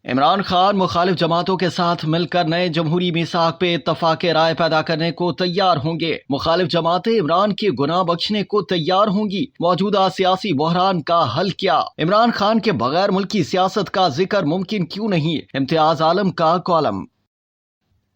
عمران خان مخالف جماعتوں کے ساتھ مل کر نئے جمہوری میثاق پہ اتفاق رائے پیدا کرنے کو تیار ہوں گے۔ مخالف جماعتیں عمران کے گناہ بخشنے کو تیار ہوں گی۔ موجودہ سیاسی بحران کا حل کیا؟ عمران خان کے بغیر ملکی سیاست کا ذکر ممکن کیوں نہیں؟ امتیاز عالم کا کالم۔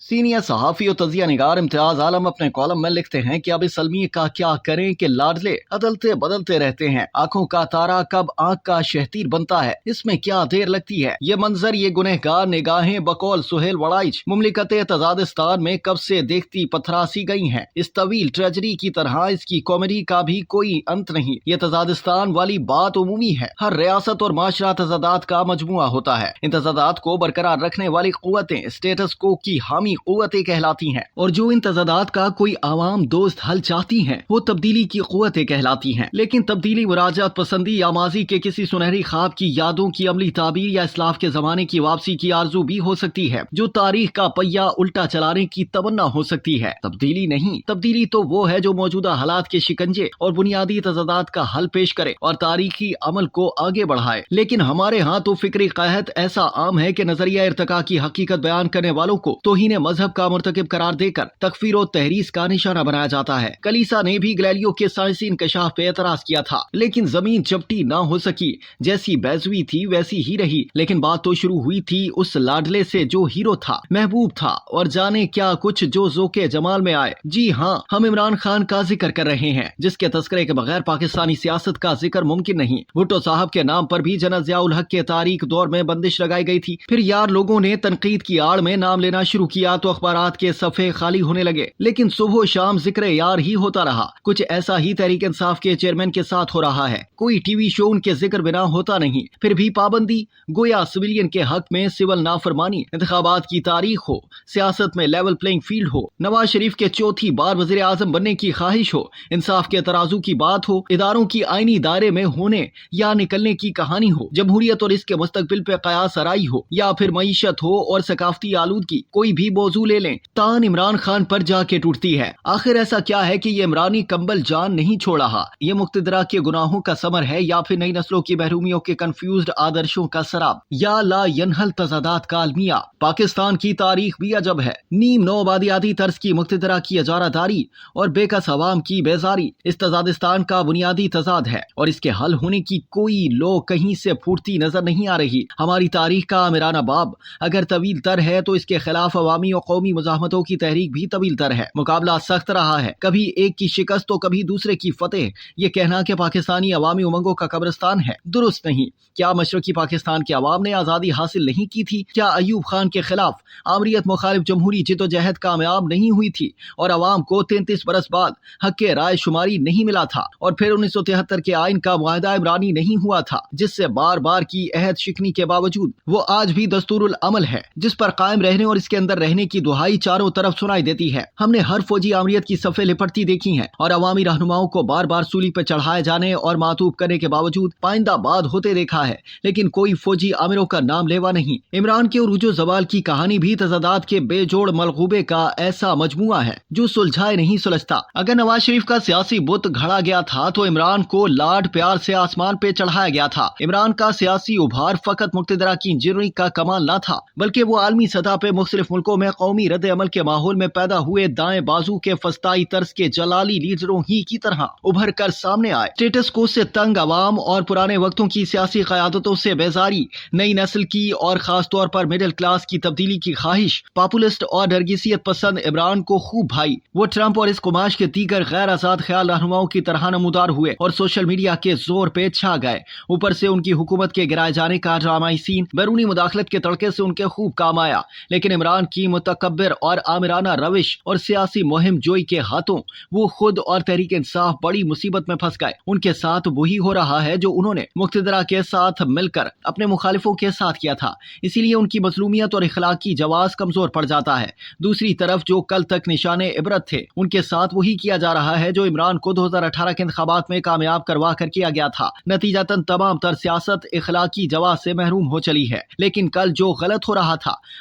سینئر صحافی اور تجزیہ نگار امتیاز عالم اپنے کالم میں لکھتے ہیں کہ اب اس المیہ کا کیا کریں کہ لاڈلے عدلتے بدلتے رہتے ہیں۔ آنکھوں کا تارا کب آنکھ کا شہتیر بنتا ہے، اس میں کیا دیر لگتی ہے؟ یہ منظر، یہ گنہگار نگاہیں بقول سہیل وڑائچ مملکت تزادستان میں کب سے دیکھتی پتھراسی گئی ہیں۔ اس طویل ٹریجڈی کی طرح اس کی کامیڈی کا بھی کوئی انت نہیں۔ یہ تزادستان والی بات عمومی ہے، ہر ریاست اور معاشرہ تضادات کا مجموعہ ہوتا ہے۔ ان تضادات کو برقرار رکھنے والی قوتیں اسٹیٹس کو کی حامی قوتیں کہلاتی ہیں، اور جو ان تضادات کا کوئی عوام دوست حل چاہتی ہیں وہ تبدیلی کی قوتیں کہلاتی ہیں۔ لیکن تبدیلی مراجعت پسندی یا ماضی کے کسی سنہری خواب کی یادوں کی عملی تعبیر یا اسلاف کے زمانے کی واپسی کی آرزو بھی ہو سکتی ہے، جو تاریخ کا پہیہ الٹا چلانے کی تمنا ہو سکتی ہے۔ تبدیلی نہیں، تبدیلی تو وہ ہے جو موجودہ حالات کے شکنجے اور بنیادی تضادات کا حل پیش کرے اور تاریخی عمل کو آگے بڑھائے۔ لیکن ہمارے ہاں تو فکری قحط ایسا عام ہے کہ نظریہ ارتقاء کی حقیقت بیان کرنے والوں کو توہین مذہب کا مرتکب قرار دے کر تکفیر و تحریض کا نشانہ بنایا جاتا ہے۔ کلیسا نے بھی گلیلیو کے سائنسی انکشاف پہ اعتراض کیا تھا، لیکن زمین چپٹی نہ ہو سکی، جیسی بیضوی تھی ویسی ہی رہی۔ لیکن بات تو شروع ہوئی تھی اس لاڈلے سے جو ہیرو تھا، محبوب تھا، اور جانے کیا کچھ جو ذوق جمال میں آئے۔ جی ہاں، ہم عمران خان کا ذکر کر رہے ہیں، جس کے تذکرے کے بغیر پاکستانی سیاست کا ذکر ممکن نہیں۔ بھٹو صاحب کے نام پر بھی جنرل ضیاء الحق کے تاریخ دور میں بندش لگائی گئی تھی۔ پھر یار لوگوں نے تنقید کی آڑ میں نام لینا شروع کیا تو اخبارات کے صفحے خالی ہونے لگے، لیکن صبح و شام ذکر یار ہی ہوتا رہا۔ کچھ ایسا ہی تحریک انصاف کے چیئرمین کے ساتھ ہو رہا ہے، کوئی ٹی وی شو ان کے ذکر بنا ہوتا نہیں، پھر بھی پابندی، گویا سویلین کے حق میں سول نافرمانی۔ انتخابات کی تاریخ ہو، سیاست میں لیول پلینگ فیلڈ ہو، نواز شریف کے چوتھی بار وزیر اعظم بننے کی خواہش ہو، انصاف کے ترازو کی بات ہو، اداروں کی آئینی دائرے میں ہونے یا نکلنے کی کہانی ہو، جمہوریت اور اس کے مستقبل پہ قیاس آرائی ہو، یا پھر معیشت ہو اور ثقافتی آلودگی، کوئی بھی موضوع لے لیں، تان عمران خان پر جا کے ٹوٹتی ہے۔ آخر ایسا کیا ہے کہ یہ عمرانی کمبل جان نہیں چھوڑ رہا؟ یہ مقتدرہ کے گناہوں کا ثمر ہے، یا پھر نئی نسلوں کی محرومیوں کے کنفیوزڈ آدرشوں کا سراب، یا لا ینحل تضادات کا المیہ؟ پاکستان کی تاریخ بھی عجب ہے، نیم نو آبادیاتی طرز کی مقتدرہ کی اجارہ داری اور بے کس عوام کی بیزاری اس تضادستان کا بنیادی تضاد ہے، اور اس کے حل ہونے کی کوئی لو کہیں سے پھوٹتی نظر نہیں آ رہی۔ ہماری تاریخ کا آمرانہ باب اگر طویل تر ہے تو اس کے خلاف عوامی اور قومی مزاحمتوں کی تحریک بھی طویل تر ہے۔ مقابلہ سخت رہا ہے، کبھی ایک کی شکست تو کبھی دوسرے کی فتح۔ یہ کہنا کہ پاکستانی عوامی امنگوں کا قبرستان ہے، درست نہیں۔ کیا مشرقی پاکستان کے عوام نے آزادی حاصل نہیں کی تھی؟ کیا ایوب خان کے خلاف آمریت مخالف جمہوری جدوجہد کامیاب نہیں ہوئی تھی اور عوام کو 33 برس بعد حق رائے شماری نہیں ملا تھا؟ اور پھر 1973 کے آئین کا معاہدہ عمرانی نہیں ہوا تھا، جس سے بار بار کی عہد شکنی کے باوجود وہ آج بھی دستور العمل ہے، جس پر قائم رہنے اور اس کے اندر رہنے کی دہائی چاروں طرف سنائی دیتی ہے۔ ہم نے ہر فوجی آمریت کی صفیں لپٹتی دیکھی ہیں، اور عوامی رہنماؤں کو بار بار سولی پہ چڑھائے جانے اور معطوف کرنے کے باوجود پائندہ باد ہوتے دیکھا ہے، لیکن کوئی فوجی آمروں کا نام لیوا نہیں۔ عمران کے عروج و زوال کی کہانی بھی تضادات کے بے جوڑ ملغوبے کا ایسا مجموعہ ہے جو سلجھائے نہیں سلجھتا۔ اگر نواز شریف کا سیاسی بت گھڑا گیا تھا تو عمران کو لاڈ پیار سے آسمان پہ چڑھایا گیا تھا۔ عمران کا سیاسی ابھار فقط مقتدرہ کی انجینئرنگ کا کمال نہ تھا، بلکہ وہ عالمی سطح پہ مختلف ملکوں میں قومی رد عمل کے ماحول میں پیدا ہوئے دائیں بازو کے فسطائی طرز کے جلالی لیڈروں ہی کی طرح ابھر کر سامنے آئے۔ اسٹیٹس کو سے تنگ عوام اور پرانے وقتوں کی سیاسی قیادتوں سے بیزاری، نئی نسل کی اور خاص طور پر مڈل کلاس کی تبدیلی کی خواہش، پاپولسٹ اور نرگسیت پسند عمران کو خوب بھائی۔ وہ ٹرمپ اور اس قماش کے دیگر غیر آزاد خیال رہنماؤں کی طرح نمودار ہوئے اور سوشل میڈیا کے زور پہ چھا گئے۔ اوپر سے ان کی حکومت کے گرائے جانے کا ڈرامائی سین بیرونی مداخلت کے تڑکے سے ان کے خوب کام آیا، لیکن عمران کی متکبر اور آمرانہ روش اور سیاسی مہم جوئی کے ہاتھوں وہ خود اور تحریک انصاف بڑی مصیبت میں پھنس گئے۔ ان کے ساتھ وہی ہو رہا ہے جو انہوں نے مقتدرہ کے ساتھ مل کر اپنے مخالفوں کے ساتھ کیا تھا، اسی لیے ان کی مظلومیت اور اخلاقی جواز کمزور پڑ جاتا ہے۔ دوسری طرف جو کل تک نشان عبرت تھے، ان کے ساتھ وہی کیا جا رہا ہے جو عمران کو 2018 کے انتخابات میں کامیاب کروا کر کیا گیا تھا۔ نتیجتاً تمام تر سیاست اخلاقی جواز سے محروم ہو چلی ہے، لیکن کل جو غلط ہو رہا تھا